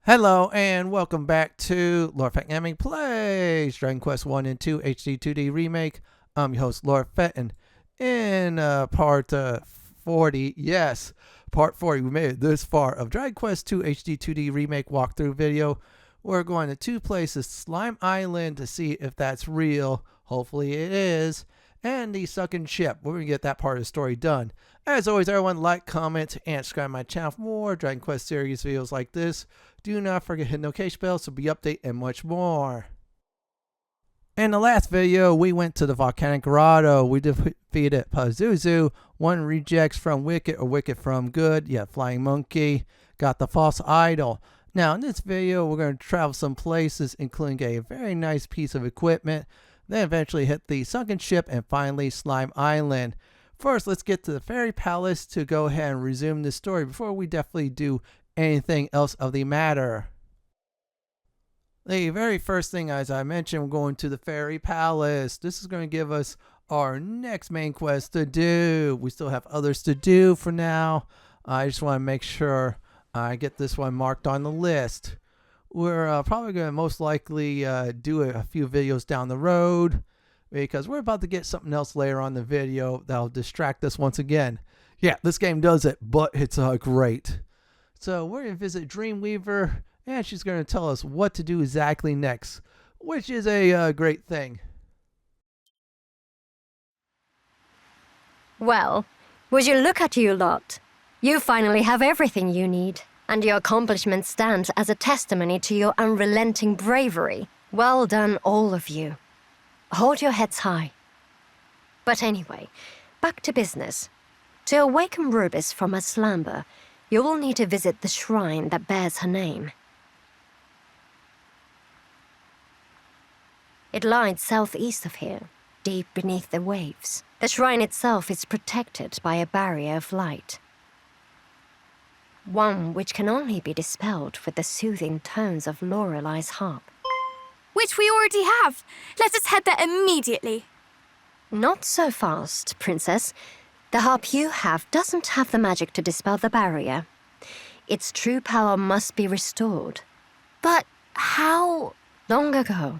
Hello and welcome back to Lord Fett Gaming Plays Dragon Quest 1 and 2 HD-2D Remake. I'm your host Lord Fett, and in part 40, yes, part 40, we made it this far of Dragon Quest 2 HD-2D Remake walkthrough video. We're going to two places, Slime Island to see if that's real, hopefully it is, and the Sunken Ship. We're going to get that part of the story done. As always, everyone like, comment, and subscribe to my channel for more Dragon Quest series videos like this. Do not forget to hit the notification bell so be update and much more. In the last video, we went to the volcanic grotto. We defeated Pazuzu, one rejects from Wicked or Wicked from Good. Yeah, Flying Monkey. Got the false idol. Now, in this video, we're going to travel some places, including a very nice piece of equipment. Then eventually hit the Sunken Ship and finally Slime Island. First, let's get to the Faerie Palace to go ahead and resume this story before we definitely do anything else of the matter. The very first thing, as I mentioned, we're going to the Faerie Palace. This is going to give us our next main quest to do. We still have others to do for now. I just want to make sure I get this one marked on the list. We're probably going to most likely do a few videos down the road, because we're about to get something else later on in the video that'll distract us once again. Yeah, this game does it, but it's great. So we're going to visit Dreamweaver, and she's going to tell us what to do exactly next, which is a great thing. Well, would you look at you lot? You finally have everything you need, and your accomplishment stands as a testimony to your unrelenting bravery. Well done, all of you. Hold your heads high. But anyway, back to business. To awaken Rubiss from her slumber, you will need to visit the shrine that bears her name. It lies southeast of here, deep beneath the waves. The shrine itself is protected by a barrier of light. One which can only be dispelled with the soothing tones of Lorelei's harp. Which we already have. Let us head there immediately. Not so fast, Princess. The harp you have doesn't have the magic to dispel the barrier. Its true power must be restored. But how? Long ago,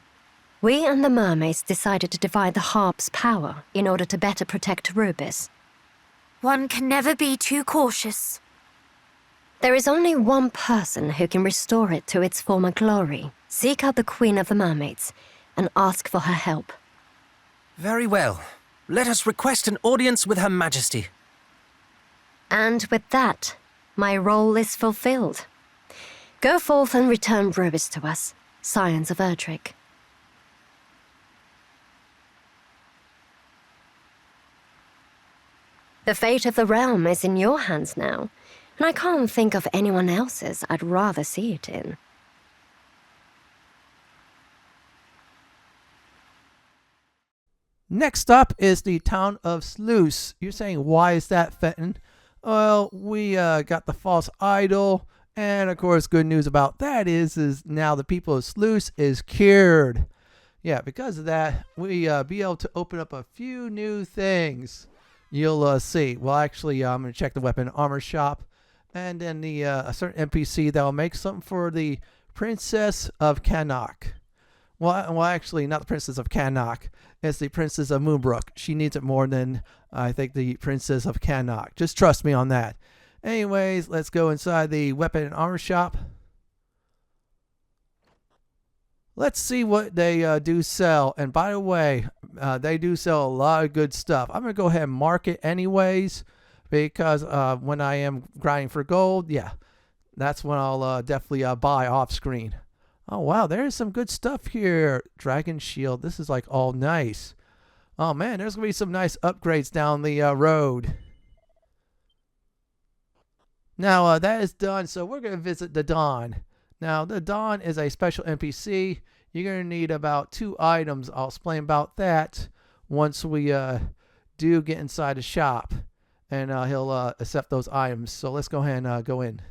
we and the mermaids decided to divide the harp's power in order to better protect Rubiss. One can never be too cautious. There is only one person who can restore it to its former glory. Seek out the Queen of the Mermaids and ask for her help. Very well. Let us request an audience with Her Majesty. And with that, my role is fulfilled. Go forth and return Rubiss to us, Scions of Erdrick. The fate of the realm is in your hands now, and I can't think of anyone else's I'd rather see it in. Next up is the town of Slewse. You're saying, why is that, Fenton? Well, we got the false idol, and of course, good news about that is now the people of Slewse is cured. Yeah, because of that, we be able to open up a few new things. You'll see. Well, actually, I'm going to check the weapon armor shop, and then the a certain NPC that will make something for the Princess of Cannock. Well, actually, not the Princess of Cannock. It's the Princess of Moonbrook. She needs it more than, I think, the Princess of Cannock. Just trust me on that. Anyways, let's go inside the weapon and armor shop. Let's see what they do sell. And by the way, they do sell a lot of good stuff. I'm going to go ahead and mark it anyways, because when I am grinding for gold, yeah, that's when I'll definitely buy off screen. Oh, wow, there's some good stuff here. Dragon Shield. This is like all nice. Oh, man, there's going to be some nice upgrades down the road. Now, that is done, so we're going to visit the Don. Now, the Don is a special NPC. You're going to need about 2 items. I'll explain about that once we do get inside the shop. And he'll accept those items. So let's go ahead and go in.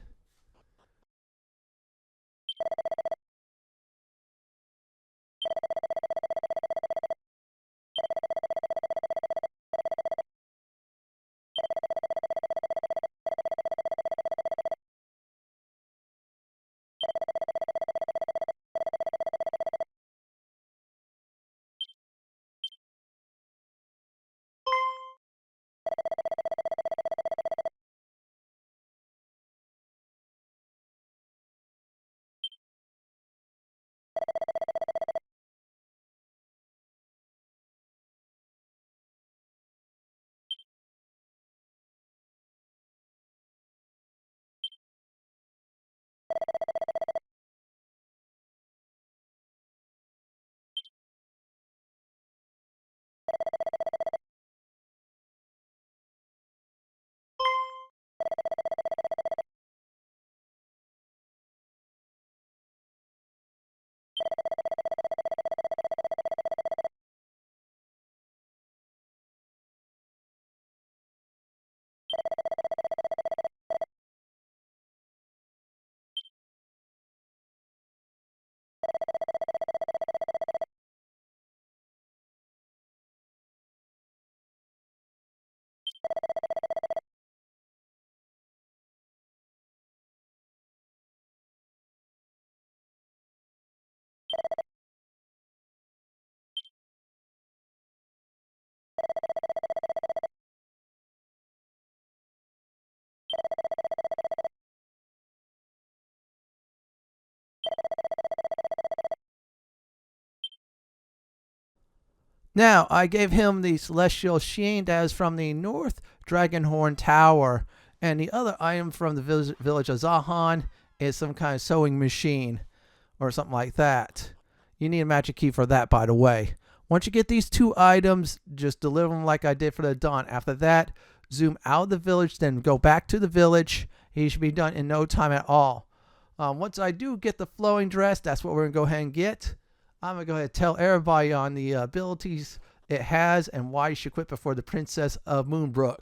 Now, I gave him the Celestial Sheen that is from the North Dragonhorn Tower. And the other item from the village of Zahan is some kind of sewing machine or something like that. You need a magic key for that, by the way. Once you get these 2 items, just deliver them like I did for the Don. After that, zoom out of the village, then go back to the village. He should be done in no time at all. Once I do get the flowing dress, that's what we're going to go ahead and get. I'm going to go ahead and tell everybody on the abilities it has and why you should quit before the Princess of Moonbrook.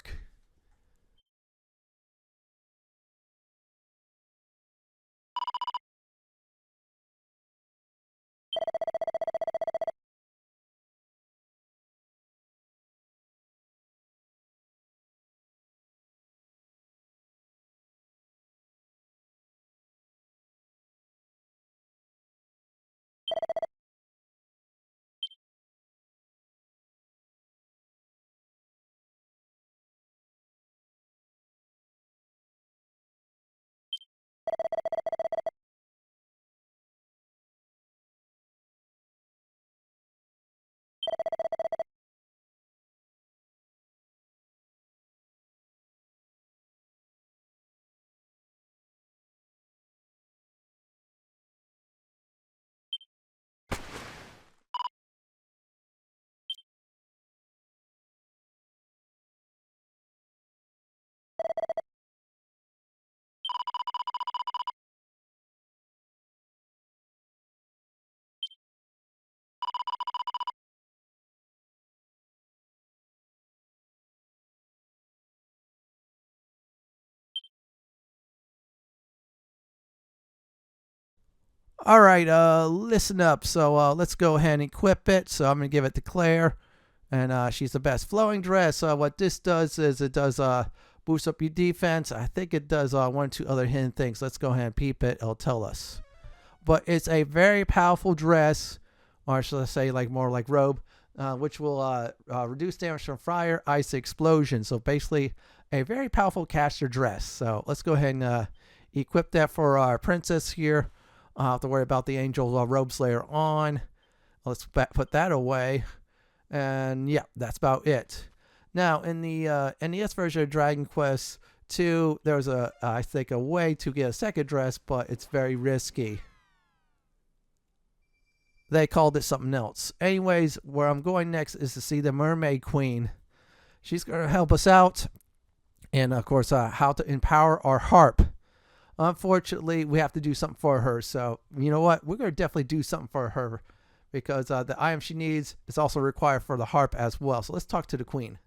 All right, listen up. So let's go ahead and equip it. So I'm going to give it to Claire. And she's the best. Flowing dress, what this does is it does boost up your defense. I think it does 1 or 2 other hidden things. Let's go ahead and peep it. It'll tell us. But it's a very powerful dress, or should I say like more like robe, which will reduce damage from fire, ice, explosion. So basically a very powerful caster dress. So let's go ahead and equip that for our princess here. I don't have to worry about the angel robe slayer on. Let's put that away. And yeah, that's about it. Now, in the NES version of Dragon Quest II, there's I think a way to get a second dress, but it's very risky. They called it something else. Anyways, where I'm going next is to see the Mermaid Queen. She's going to help us out. And of course, how to empower our harp. Unfortunately, we have to do something for her. So, you know what? We're going to definitely do something for her. Because the item she needs is also required for the harp as well. So let's talk to the queen.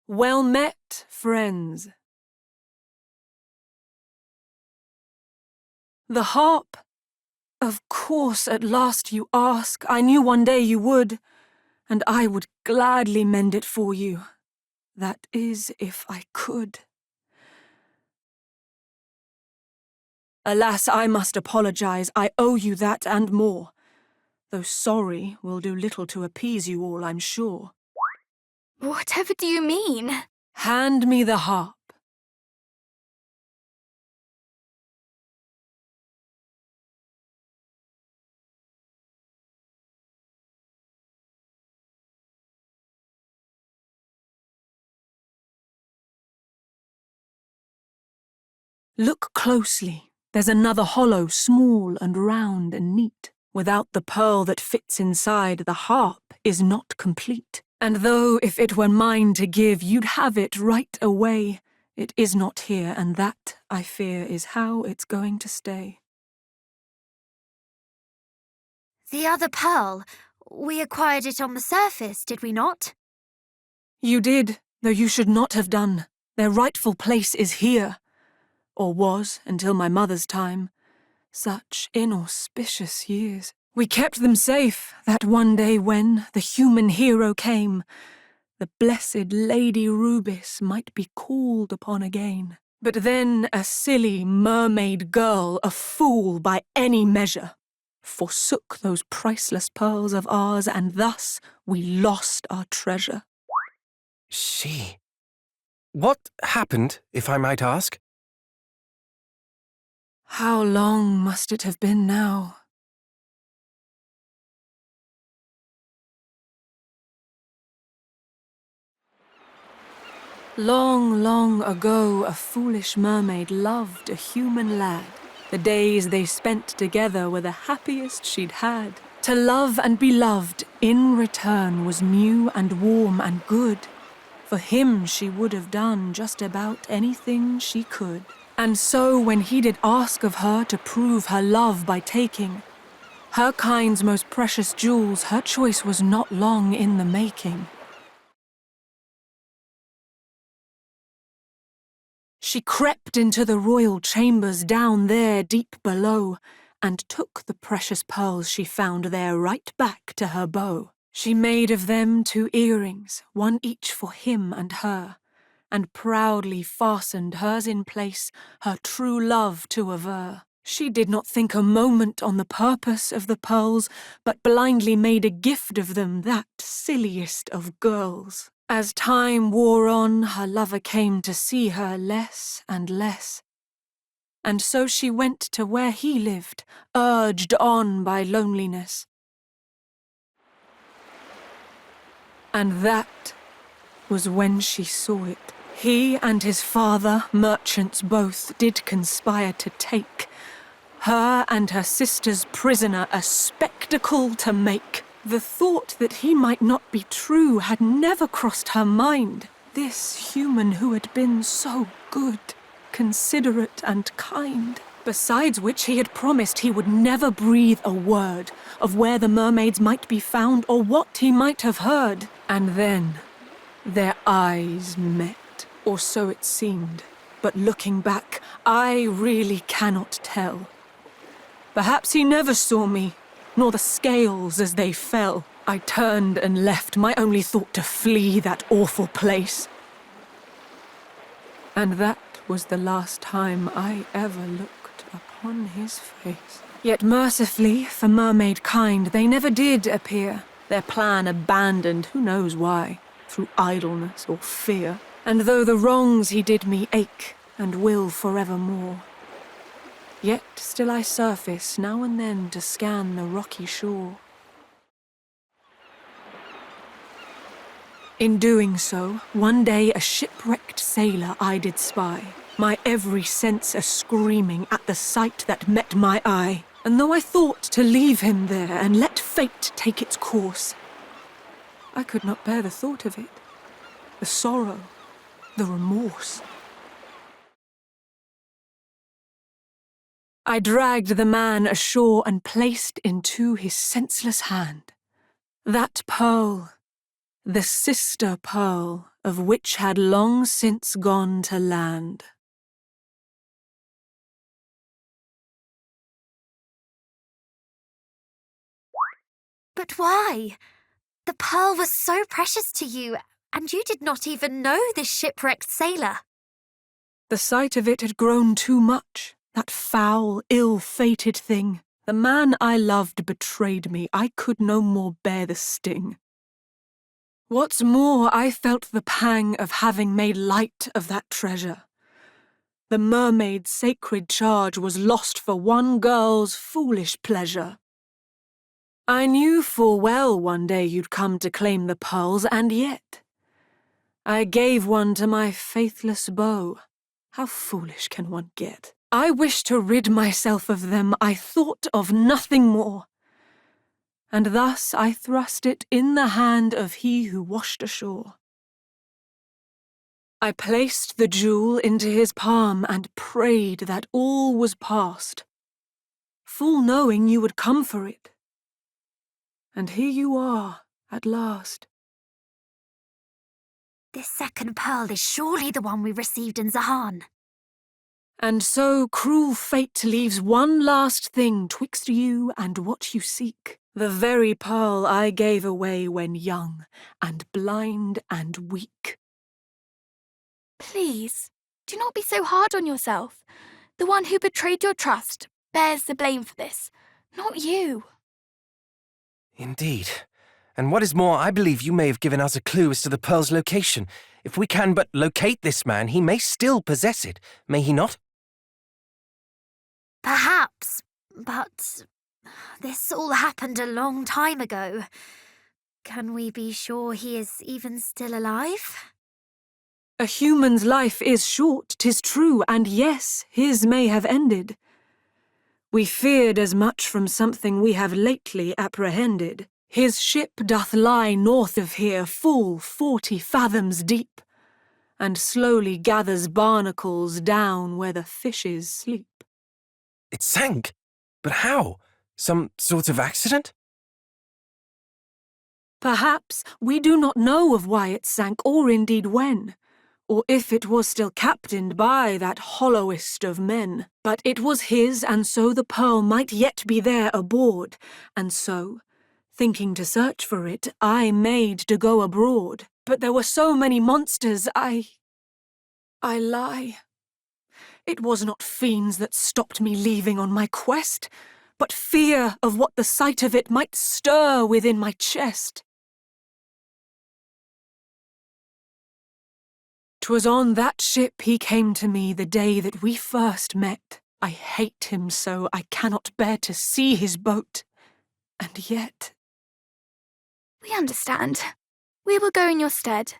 Well met, friends. The harp? Of course, at last you ask. I knew one day you would, and I would gladly mend it for you. That is, if I could. Alas, I must apologize. I owe you that and more. Though sorry will do little to appease you all, I'm sure. Whatever do you mean? Hand me the harp. Look closely. There's another hollow, small and round and neat. Without the pearl that fits inside, the harp is not complete. And though if it were mine to give, you'd have it right away, it is not here, and that, I fear, is how it's going to stay. The other pearl. We acquired it on the surface, did we not? You did, though you should not have done. Their rightful place is here. Or was, until my mother's time. Such inauspicious years. We kept them safe, that one day when the human hero came, the blessed Lady Rubiss might be called upon again. But then a silly mermaid girl, a fool by any measure, forsook those priceless pearls of ours, and thus we lost our treasure. She... What happened, if I might ask? How long must it have been now? Long, long ago, a foolish mermaid loved a human lad. The days they spent together were the happiest she'd had. To love and be loved in return was new and warm and good. For him she would have done just about anything she could. And so when he did ask of her to prove her love by taking her kind's most precious jewels, her choice was not long in the making. She crept into the royal chambers down there deep below, and took the precious pearls she found there right back to her bow. She made of them 2 earrings, one each for him and her, and proudly fastened hers in place, her true love to aver. She did not think a moment on the purpose of the pearls, but blindly made a gift of them, that silliest of girls. As time wore on, her lover came to see her less and less. And so she went to where he lived, urged on by loneliness. And that was when she saw it. He and his father, merchants both, did conspire to take her and her sister's prisoner, a spectacle to make. The thought that he might not be true had never crossed her mind. This human who had been so good, considerate and kind. Besides which he had promised he would never breathe a word of where the mermaids might be found or what he might have heard. And then their eyes met, or so it seemed. But looking back, I really cannot tell. Perhaps he never saw me, nor the scales as they fell. I turned and left, my only thought to flee that awful place. And that was the last time I ever looked upon his face. Yet mercifully, for mermaid kind, they never did appear. Their plan abandoned, who knows why, through idleness or fear. And though the wrongs he did me ache, and will forevermore, yet still I surface now and then to scan the rocky shore. In doing so, one day a shipwrecked sailor I did spy, my every sense a-screaming at the sight that met my eye. And though I thought to leave him there and let fate take its course, I could not bear the thought of it, the sorrow, the remorse. I dragged the man ashore and placed into his senseless hand that pearl, the sister pearl of which had long since gone to land. But why? The pearl was so precious to you, and you did not even know this shipwrecked sailor. The sight of it had grown too much. That foul, ill-fated thing. The man I loved betrayed me. I could no more bear the sting. What's more, I felt the pang of having made light of that treasure. The mermaid's sacred charge was lost for one girl's foolish pleasure. I knew full well one day you'd come to claim the pearls, and yet I gave one to my faithless beau. How foolish can one get? I wished to rid myself of them, I thought of nothing more. And thus I thrust it in the hand of he who washed ashore. I placed the jewel into his palm and prayed that all was past, full knowing you would come for it. And here you are, at last. This second pearl is surely the one we received in Zahan. And so cruel fate leaves one last thing twixt you and what you seek. The very pearl I gave away when young, and blind and weak. Please, do not be so hard on yourself. The one who betrayed your trust bears the blame for this, not you. Indeed. And what is more, I believe you may have given us a clue as to the pearl's location. If we can but locate this man, he may still possess it, may he not? Perhaps, but this all happened a long time ago. Can we be sure he is even still alive? A human's life is short, 'tis true, and yes, his may have ended. We feared as much from something we have lately apprehended. His ship doth lie north of here, full 40 fathoms deep, and slowly gathers barnacles down where the fishes sleep. It sank? But how? Some sort of accident? Perhaps we do not know of why it sank, or indeed when, or if it was still captained by that hollowest of men. But it was his, and so the pearl might yet be there aboard, and so, thinking to search for it, I made to go abroad. But there were so many monsters, I lie. It was not fiends that stopped me leaving on my quest, but fear of what the sight of it might stir within my chest. 'Twas on that ship he came to me the day that we first met. I hate him so, I cannot bear to see his boat. And yet... We understand. We will go in your stead.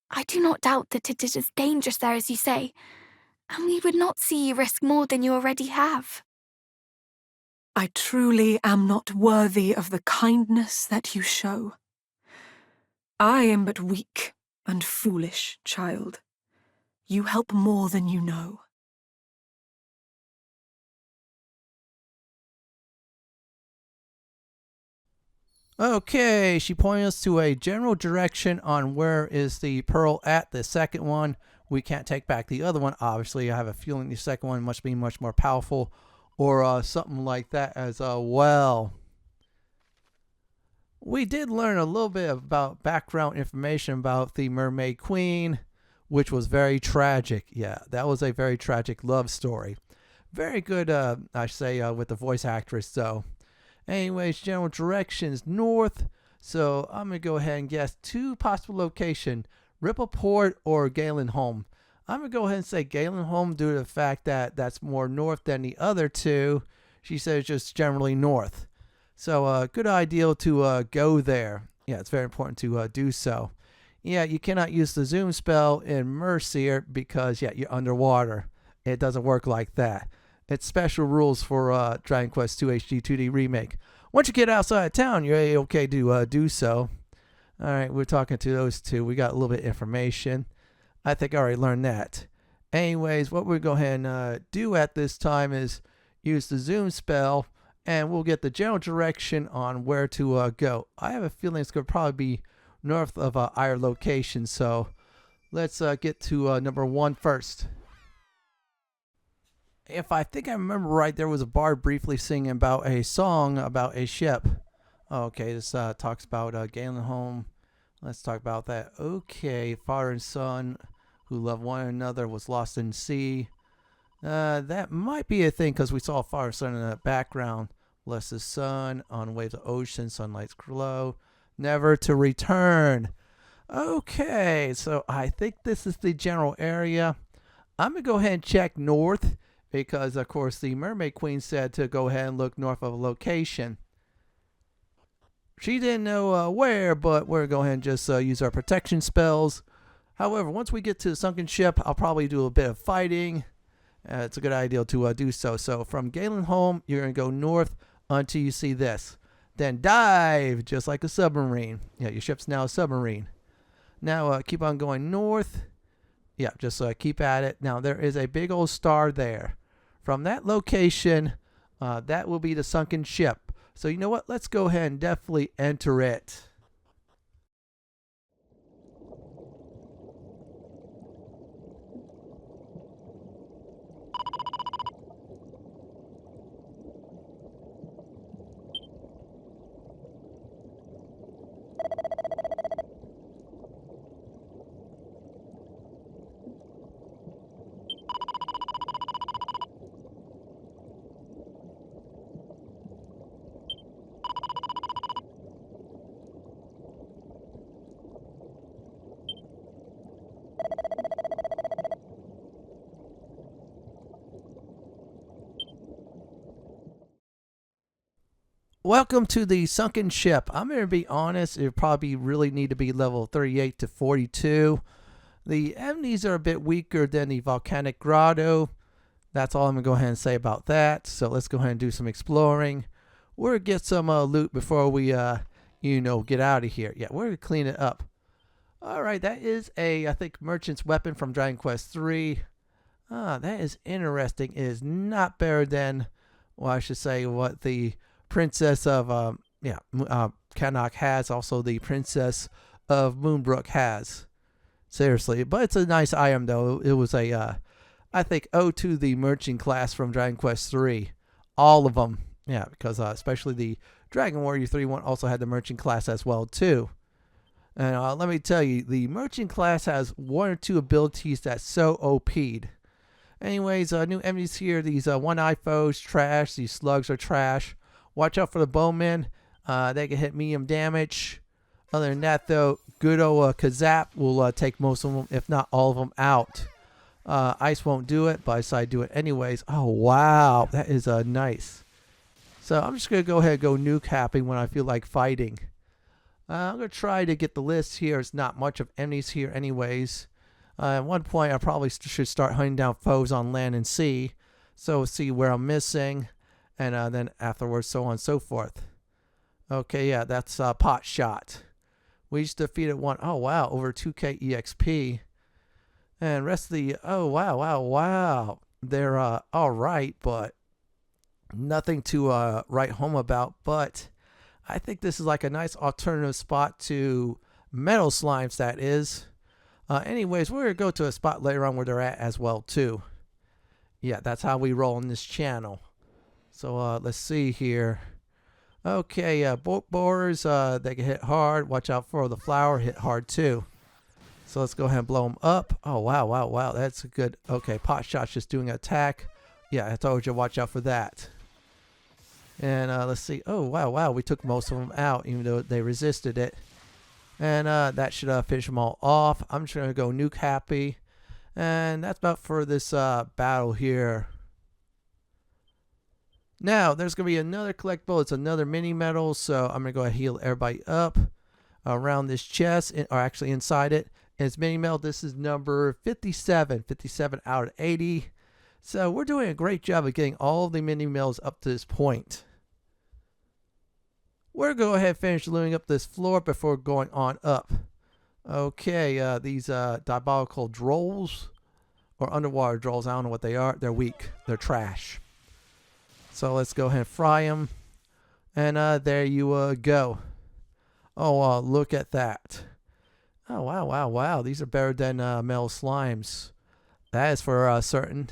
I do not doubt that it is as dangerous there as you say, and we would not see you risk more than you already have. I truly am not worthy of the kindness that you show. I am but weak and foolish, child. You help more than you know. Okay, she pointed us to a general direction on where is the pearl at. The second one, we can't take back the other one. Obviously, I have a feeling the second one must be much more powerful or something like that as well. We did learn a little bit about background information about the Mermaid Queen, which was very tragic. Yeah, that was a very tragic love story. Very good, I say, with the voice actress, though. Anyways, general directions north. So I'm going to go ahead and guess 2 possible locations, Rippleport or Galenholm. I'm going to go ahead and say Galenholm due to the fact that that's more north than the other 2. She says just generally north. So good idea to go there. Yeah, it's very important to do so. Yeah, you cannot use the zoom spell in Mercier because, yeah, you're underwater. It doesn't work like that. It's special rules for Dragon Quest II HD-2D Remake. Once you get outside of town, you're okay to do so. All right, we're talking to those 2. We got a little bit of information. I think I already learned that. Anyways, what we're going to go ahead and do at this time is use the zoom spell, and we'll get the general direction on where to go. I have a feeling it's going to probably be north of our location, so let's get to number 1 first. If I think I remember right, there was a bard briefly singing about a song about a ship. Okay, this talks about Galenholm. Let's talk about that. Okay, father and son who love one another was lost in sea. That might be a thing because we saw father and son in the background. Bless the sun on waves of ocean, sunlight's glow, never to return. Okay, so I think this is the general area. I'm going to go ahead and check north because, of course, the Mermaid Queen said to go ahead and look north of a location. She didn't know where, but we're going to go ahead and just use our protection spells. However, once we get to the Sunken Ship, I'll probably do a bit of fighting. It's a good idea to do so. So from Galenholm, you're going to go north until you see this. Then dive, just like a submarine. Yeah, your ship's now a submarine. Now keep on going north. Yeah, just keep at it. Now there is a big old star there. From that location, that will be the Sunken Ship. So you know what? Let's go ahead and definitely enter it. Welcome to the Sunken Ship. I'm going to be honest, it probably really need to be level 38 to 42. The enemies are a bit weaker than the volcanic grotto. That's all I'm going to go ahead and say about that. So let's go ahead and do some exploring. We're going to get some loot before we, get out of here. Yeah, we're going to clean it up. All right, that is I think, merchant's weapon from Dragon Quest III. That is interesting. It is not better than, well, I should say, what the Princess of, Cannock has. Also, the Princess of Moonbrook has. Seriously. But it's a nice item, though. It was I think, ode to the merchant class from Dragon Quest III. All of them. Yeah, because especially the Dragon Warrior 3 one also had the merchant class as well, too. And let me tell you, the merchant class has one or two abilities that's so OP'd. Anyways, new enemies here. These one-eye foes, trash. These slugs are trash. Watch out for the bowmen. They can hit medium damage. Other than that, though, good old Kazap will take most of them, if not all of them, out. Ice won't do it, but I decided to do it anyways. Oh, wow. That is nice. So I'm just going to go ahead and go nuke happy when I feel like fighting. I'm going to try to get the list here. It's not much of enemies here anyways. At one point, I probably should start hunting down foes on land and sea. So see where I'm missing. And then afterwards, so on and so forth. Okay, yeah, that's Pot Shot. We just defeated one. Oh, wow. Over 2k EXP. And rest of the... Oh, wow. They're all right, but nothing to write home about. But I think this is like a nice alternative spot to metal slimes, that is. Anyways, we're going to go to a spot later on where they're at as well, too. Yeah, that's how we roll in this channel. So let's see here. Okay, boat borers, they can hit hard. Watch out for the flower, hit hard, too. So let's go ahead and blow them up. Oh, wow. That's a good... Okay, Pot Shot's just doing an attack. Yeah, I told you, watch out for that. And let's see. Oh, wow. We took most of them out, even though they resisted it. And that should finish them all off. I'm just going to go nuke happy. And that's about for this battle here. Now, there's going to be another collectible. It's another mini medal. So I'm going to go ahead and heal everybody up around this chest, or actually inside it. And it's mini medal. This is number 57. 57 out of 80. So we're doing a great job of getting all of the mini medals up to this point. We're going to go ahead and finish looting up this floor before going on up. Okay, these diabolical drolls, or underwater drolls, I don't know what they are. They're weak. They're trash. So let's go ahead and fry them. And there you go. Oh, look at that. Oh, wow. These are better than metal slimes. That is for certain.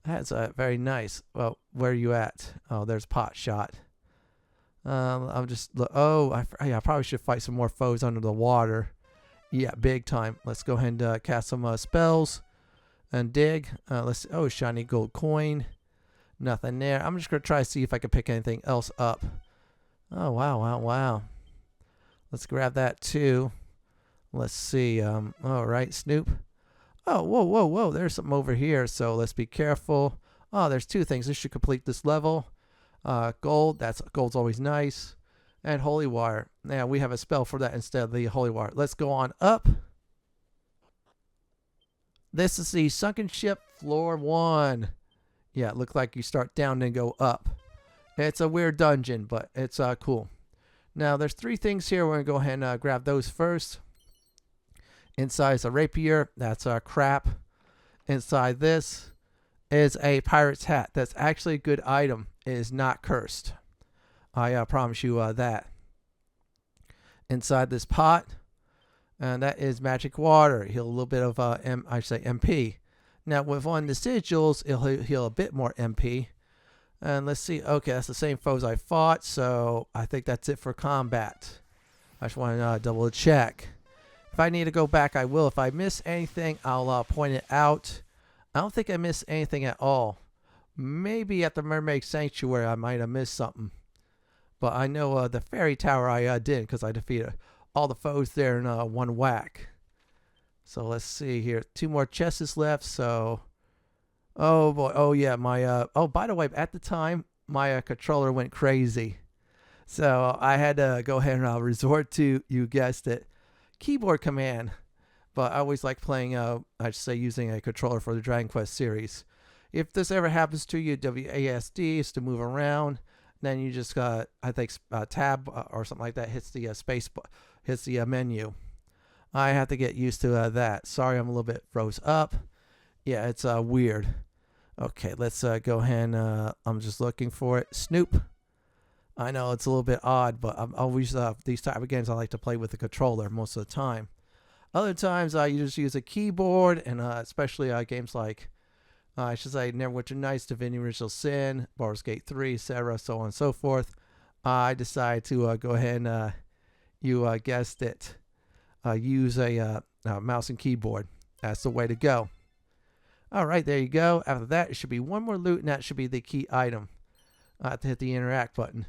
That's very nice. Well, where are you at? Oh, there's Pot Shot. I'm just... I probably should fight some more foes under the water. Yeah, big time. Let's go ahead and cast some spells and dig. Let's... Oh, shiny gold coin. Nothing there. I'm just going to try to see if I can pick anything else up. Oh, wow. Let's grab that too. Let's see. All right, Snoop. Oh, whoa. There's something over here, so let's be careful. Oh, there's two things. This should complete this level. Gold. Gold's always nice. And holy water. Now, we have a spell for that instead of the holy water. Let's go on up. This is the Sunken Ship, floor 1. Yeah, it looks like you start down and go up. It's a weird dungeon, but it's cool. Now, there's 3 things here. We're going to go ahead and grab those first. Inside is a rapier. That's crap. Inside this is a pirate's hat. That's actually a good item. It is not cursed. I promise you that. Inside this pot, and that is magic water. Heal a little bit of MP. Now, with one of the sigils, it'll heal a bit more MP. And let's see. Okay, that's the same foes I fought, so I think that's it for combat. I just want to double check. If I need to go back, I will. If I miss anything, I'll point it out. I don't think I missed anything at all. Maybe at the Mermaid Sanctuary, I might have missed something. But I know the Fairy Tower I did, because I defeated all the foes there in one whack. So let's see here. 2 more chests left, so... Oh, boy. Oh, yeah. Oh, by the way, at the time, my controller went crazy. So I had to go ahead and resort to, you guessed it, keyboard command. but I always like playing, I should say, using a controller for the Dragon Quest series. If this ever happens to you, WASD is to move around. Then you just got, I think, tab or something like that hits the hits the menu. I have to get used to that. Sorry, I'm a little bit froze up. Yeah, it's weird. Okay, let's go ahead and I'm just looking for it. Snoop. I know it's a little bit odd, but I'm always these type of games I like to play with the controller most of the time. Other times I just use a keyboard, and especially games like I should say Neverwinter Nights, Divinity Original Sin, Baldur's Gate 3, etc., so on and so forth. I decided to go ahead and you guessed it, use a mouse and keyboard. That's the way to go. All right, there you go. After that, it should be one more loot, and that should be the key item. I have to hit the interact button.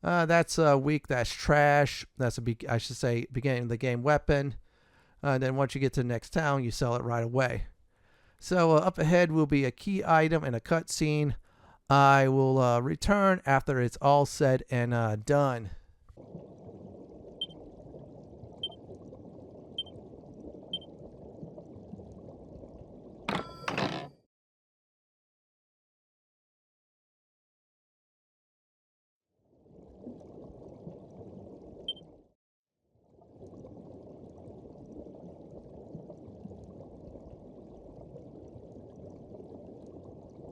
That's weak. That's trash. That's I should say beginning of the game weapon. Then once you get to the next town, you sell it right away. So up ahead will be a key item and a cutscene. I will return after it's all said and done.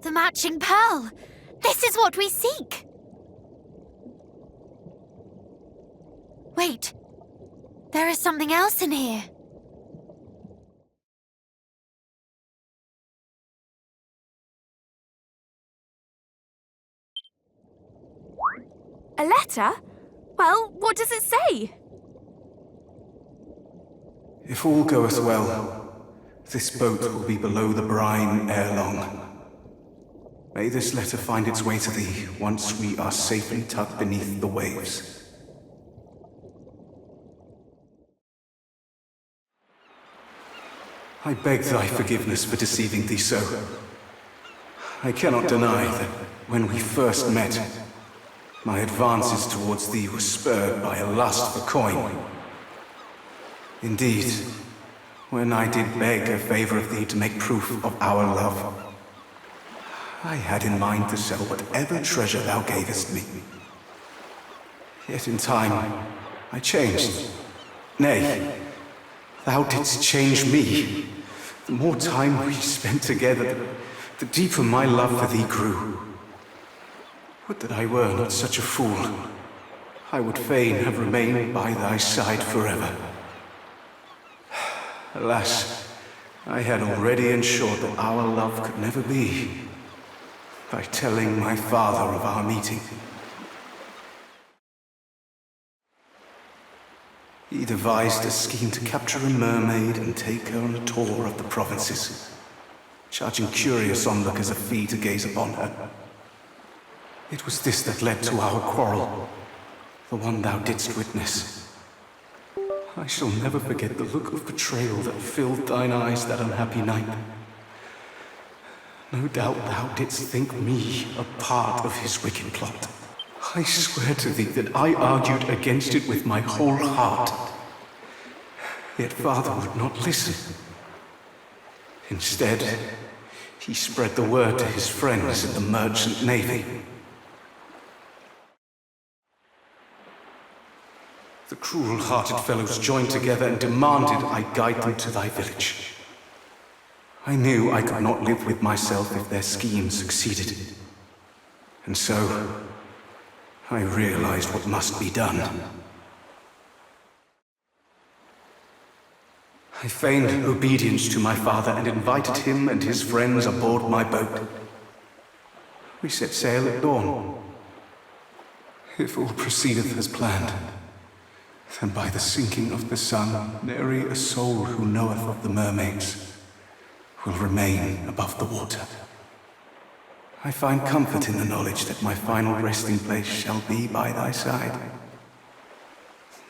The matching pearl! This is what we seek! Wait, there is something else in here. A letter? Well, what does it say? If all goeth well, this boat will be below the brine ere long. May this letter find its way to thee once we are safely tucked beneath the waves. I beg thy forgiveness for deceiving thee so. I cannot deny that when we first met, my advances towards thee were spurred by a lust for coin. Indeed, when I did beg a favor of thee to make proof of our love, I had in mind to sell whatever treasure thou gavest me. Yet in time, I changed. Nay, thou didst change me. The more time we spent together, the deeper my love for thee grew. Would that I were not such a fool. I would fain have remained by thy side forever. Alas, I had already ensured that our love could never be, by telling my father of our meeting. He devised a scheme to capture a mermaid and take her on a tour of the provinces, charging curious onlookers a fee to gaze upon her. It was this that led to our quarrel, the one thou didst witness. I shall never forget the look of betrayal that filled thine eyes that unhappy night. No doubt thou didst think me a part of his wicked plot. I swear to thee that I argued against it with my whole heart. Yet father would not listen. Instead, he spread the word to his friends in the merchant navy. The cruel-hearted fellows joined together and demanded I guide them to thy village. I knew I could not live with myself if their scheme succeeded. And so, I realized what must be done. I feigned obedience to my father and invited him and his friends aboard my boat. We set sail at dawn. If all proceedeth as planned, then by the sinking of the sun, nary a soul who knoweth of the mermaids will remain above the water. I find comfort in the knowledge that my final resting place shall be by thy side.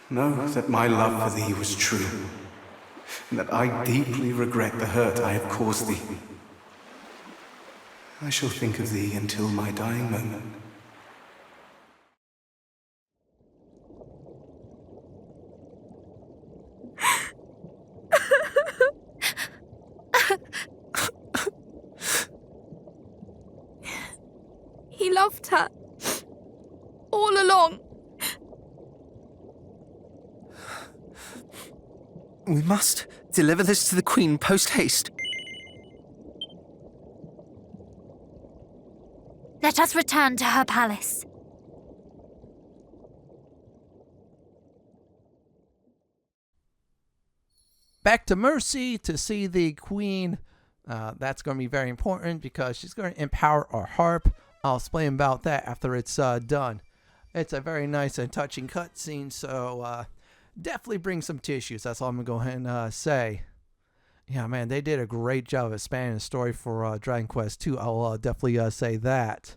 Know that my love for thee was true, and that I deeply regret the hurt I have caused thee. I shall think of thee until my dying moment. loved her. All along. We must deliver this to the Queen post-haste. Let us return to her palace. Back to Mercy to see the Queen. That's going to be very important because she's going to empower our harp. I'll explain about that after it's done. It's a very nice and touching cutscene, so definitely bring some tissues. That's all I'm going to go ahead and say. Yeah, man, they did a great job of expanding the story for Dragon Quest II. I'll definitely say that.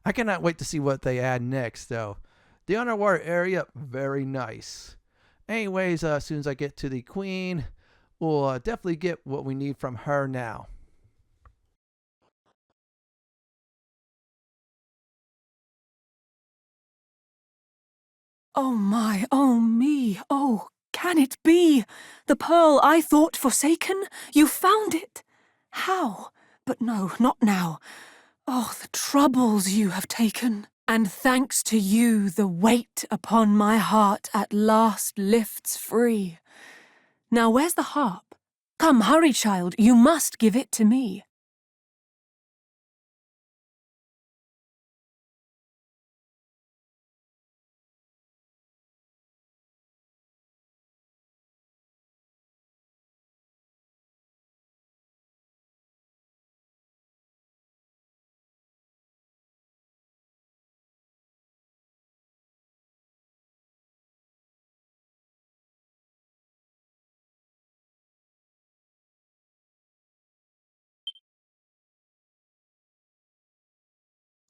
I cannot wait to see what they add next, though. The underwater area, very nice. Anyways, as soon as I get to the Queen, we'll definitely get what we need from her now. Oh my, oh me, oh, can it be? The pearl I thought forsaken? You found it? How? But no, not now. Oh, the troubles you have taken. And thanks to you, the weight upon my heart at last lifts free. Now where's the harp? Come, hurry, child, you must give it to me.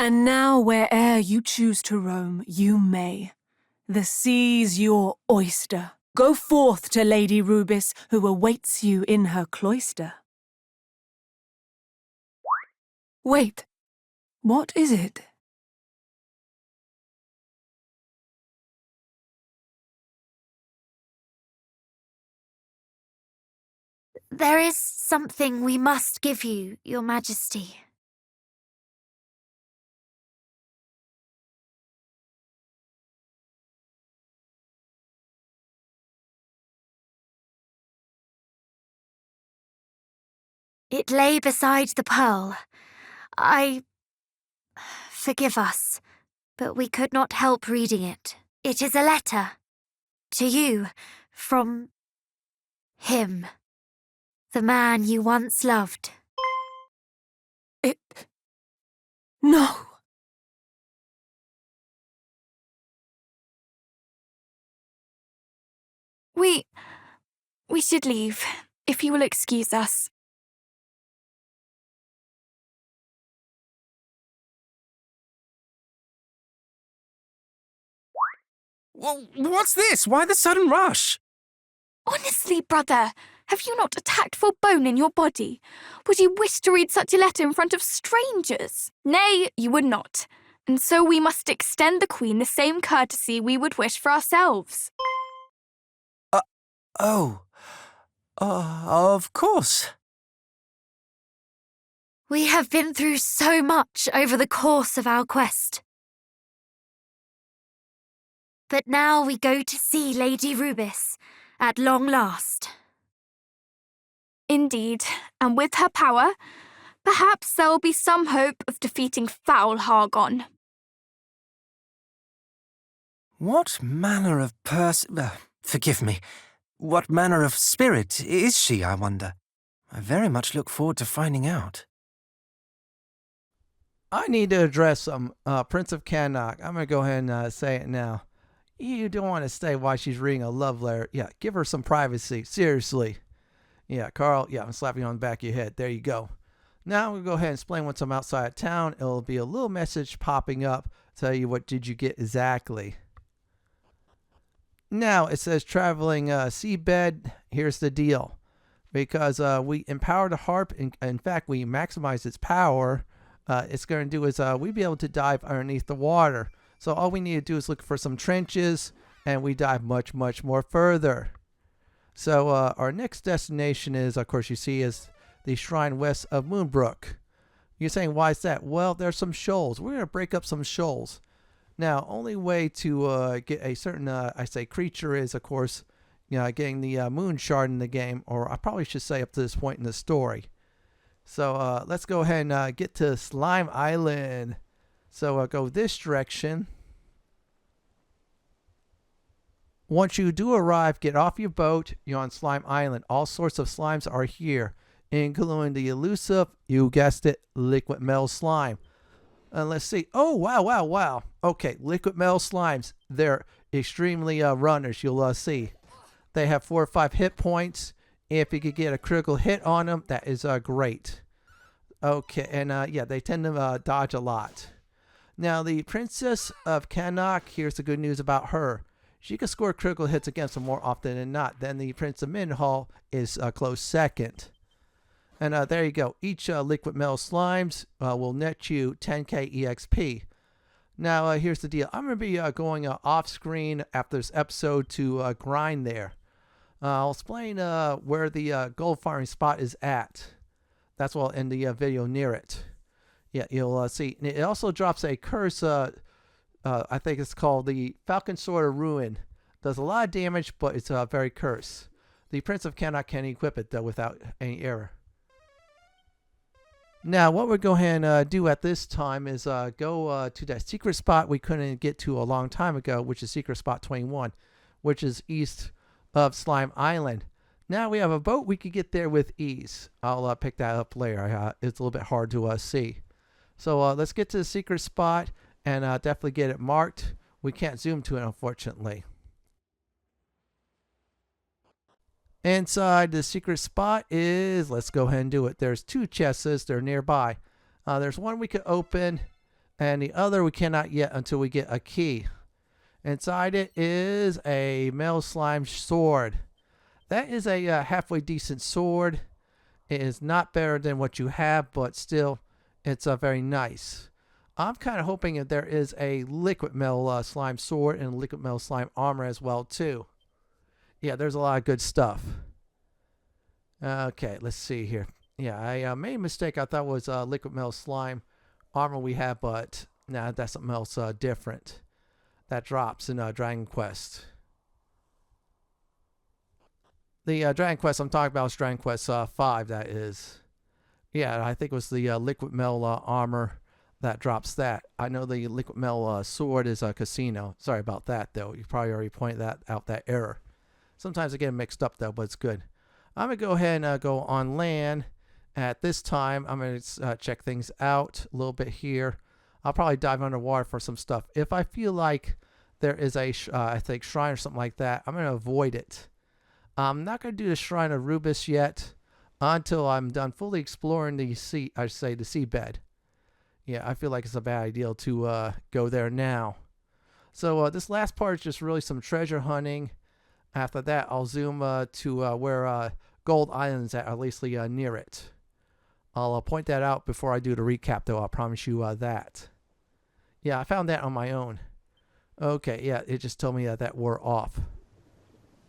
And now where'er you choose to roam, you may. The sea's your oyster. Go forth to Lady Rubiss, who awaits you in her cloister. Wait, what is it? There is something we must give you, Your Majesty. It lay beside the pearl. Forgive us, but we could not help reading it. It is a letter. To you, from him. The man you once loved. No! We should leave, if you will excuse us. Well, what's this? Why the sudden rush? Honestly, brother, have you not a tactful bone in your body? Would you wish to read such a letter in front of strangers? Nay, you would not. And so we must extend the Queen the same courtesy we would wish for ourselves. Of course. We have been through so much over the course of our quest. But now we go to see Lady Rubiss, at long last. Indeed, and with her power, perhaps there will be some hope of defeating foul Hargon. What manner of forgive me. What manner of spirit is she, I wonder? I very much look forward to finding out. I need to address Prince of Cannock. I'm going to go ahead and say it now. You don't want to stay while she's reading a love letter. Yeah, give her some privacy. Seriously. Yeah, Carl, yeah, I'm slapping you on the back of your head. There you go. Now we'll go ahead and explain what's outside town. It'll be a little message popping up. Tell you what did you get exactly. Now it says traveling seabed. Here's the deal. Because we empowered the harp. In fact, we maximize its power. It's going to do is we'd be able to dive underneath the water. So all we need to do is look for some trenches, and we dive much, much more further. So our next destination is, of course, you see, is the shrine west of Moonbrook. You're saying, why is that? Well, there's some shoals. We're going to break up some shoals. Now, only way to get a certain, I say, creature is, of course, getting the moon shard in the game, or I probably should say up to this point in the story. So let's go ahead and get to Slime Island. So go this direction. Once you do arrive, get off your boat. You're on Slime Island. All sorts of slimes are here, including the elusive, you guessed it, liquid metal slime. And let's see. Oh, wow. Okay, liquid metal slimes. They're extremely runners, you'll see. They have 4 or 5 hit points. If you could get a critical hit on them, that is great. Okay, and yeah, they tend to dodge a lot. Now, the Princess of Cannock, here's the good news about her. She can score critical hits against them more often than not. Then the Prince of Minhall is a close second. And there you go. Each liquid metal slimes will net you 10k EXP. Now, here's the deal. I'm going to be going off screen after this episode to grind there. I'll explain where the gold farming spot is at. That's what I'll end the video near it. Yeah, you'll see. It also drops a curse. I think it's called the Falcon Sword of Ruin. Does a lot of damage, but it's very cursed. The Prince of Cannock can equip it, though, without any error. Now, what we're going to do at this time is go to that secret spot we couldn't get to a long time ago, which is Secret Spot 21, which is east of Slime Island. Now we have a boat. We could get there with ease. I'll pick that up later. It's a little bit hard to see. So let's get to the secret spot and definitely get it marked. We can't zoom to it, unfortunately. Inside the secret spot is, let's go ahead and do it. There's 2 chests. They're nearby. There's one we could open, and the other we cannot yet until we get a key. Inside it is a metal slime sword. That is a halfway decent sword. It is not better than what you have, but still, it's very nice. I'm kind of hoping that there is a liquid metal slime sword and liquid metal slime armor as well, too. Yeah, there's a lot of good stuff. Okay, let's see here. Yeah, I made a mistake. I thought it was liquid metal slime armor we have, but nah, that's something else different. That drops in Dragon Quest. The Dragon Quest I'm talking about is Dragon Quest 5, that is. Yeah, I think it was the liquid metal armor that drops that. I know the liquid metal sword is a casino. Sorry about that, though. You probably already pointed out that error. Sometimes I get mixed up, though, but it's good. I'm going to go ahead and go on land. At this time, I'm going to check things out a little bit here. I'll probably dive underwater for some stuff. If I feel like there is a, I think, shrine or something like that, I'm going to avoid it. I'm not going to do the Shrine of Rubiss yet until I'm done fully exploring the sea, I should say, the seabed. Yeah, I feel like it's a bad idea to go there now. So this last part is just really some treasure hunting. After that, I'll zoom to where Gold Island's at least near it. I'll point that out before I do the recap, though. I promise you that. Yeah, I found that on my own. Okay, yeah, it just told me that wore off.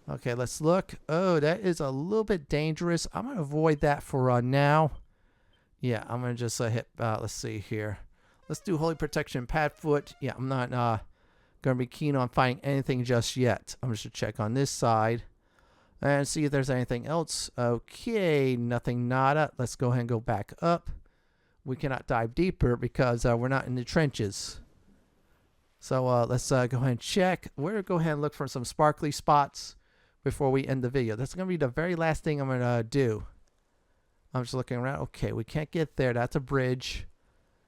Okay, let's look. Oh, that is a little bit dangerous. I'm going to avoid that for now. Yeah, I'm going to just hit, let's see here. Let's do Holy Protection Padfoot. Yeah, I'm not going to be keen on finding anything just yet. I'm just going to check on this side and see if there's anything else. Okay, nothing, nada. Let's go ahead and go back up. We cannot dive deeper because we're not in the trenches. So let's go ahead and check. We're going to go ahead and look for some sparkly spots before we end the video. That's going to be the very last thing I'm going to do. I'm just looking around. Okay, we can't get there. That's a bridge.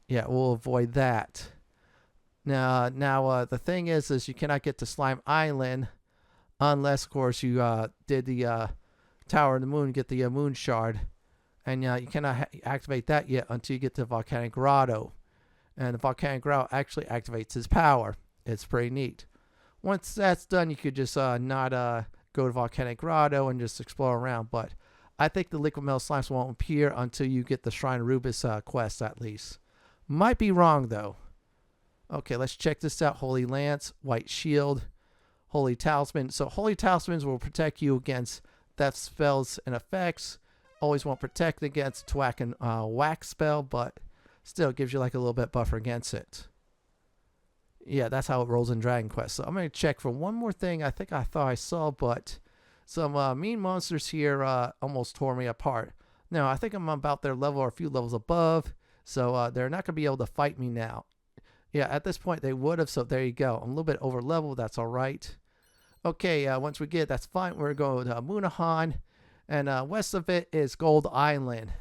Yeah, we'll avoid that. Now, the thing is you cannot get to Slime Island unless, of course, you did the Tower of the Moon, get the Moon Shard. And you cannot activate that yet until you get to Volcanic Grotto. And the Volcanic Grotto actually activates his power. It's pretty neat. Once that's done, you could just not go to Volcanic Grotto and just explore around. But I think the liquid metal slimes won't appear until you get the Shrine of Rubiss quest, at least. Might be wrong, though. Okay, let's check this out. Holy Lance, White Shield, Holy Talisman. So Holy Talismans will protect you against death spells and effects. Always won't protect against Thwack and Whack spell, but still it gives you like a little bit buffer against it. Yeah, that's how it rolls in Dragon Quest. So I'm going to check for one more thing I thought I saw, but some mean monsters here almost tore me apart. Now, I think I'm about their level or a few levels above, so they're not going to be able to fight me now. Yeah, at this point they would have, so there you go. I'm a little bit over level, that's all right. Okay, once we get that's fine. We're going to Munahan, and west of it is Gold Island.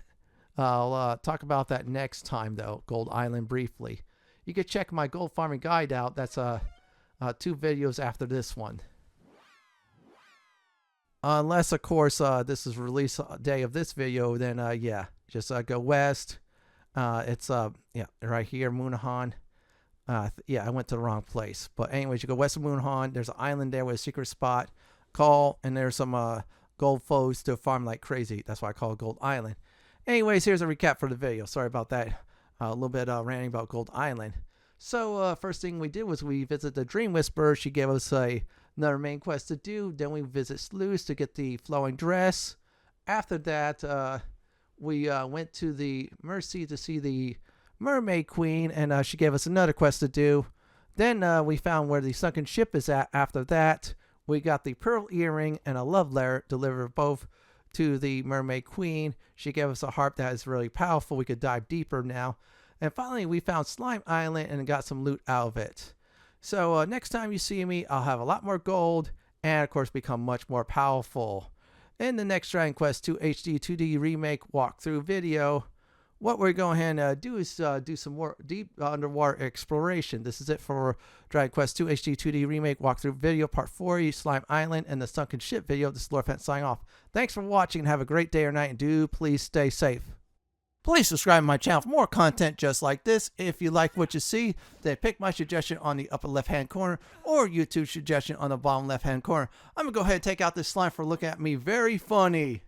I'll talk about that next time, though, Gold Island briefly. You can check my gold farming guide out. That's 2 videos after this one. Unless, of course, this is release day of this video, then yeah, just go west. It's yeah, right here, Munahan. Yeah, I went to the wrong place. But anyways, you go west of Munahan. There's an island there with a secret spot. Call, and there's some gold foes to farm like crazy. That's why I call it Gold Island. Anyways, here's a recap for the video. Sorry about that. A little bit ranting about Gold Island. So first thing we did was we visited the Dream Whisperer. She gave us another main quest to do. Then we visit Slewse to get the flowing dress. After that, we went to the Mercy to see the Mermaid Queen, and she gave us another quest to do. Then we found where the Sunken Ship is at. After that, we got the Pearl Earring and a Love Letter delivered both to the Mermaid Queen. She gave us a harp that is really powerful. We could dive deeper now. And finally, we found Slime Island and got some loot out of it. So next time you see me, I'll have a lot more gold and, of course, become much more powerful. In the next Dragon Quest II HD-2D Remake walkthrough video, what we're going to do is do some more deep underwater exploration. This is it for Dragon Quest II HD-2D Remake walkthrough video part 4, Slime Island, and the Sunken Ship video. This is LordFett signing off. Thanks for watching and have a great day or night, and do please stay safe. Please subscribe to my channel for more content just like this. If you like what you see, then pick my suggestion on the upper left hand corner or YouTube suggestion on the bottom left hand corner. I'm going to go ahead and take out this slime for looking at me very funny.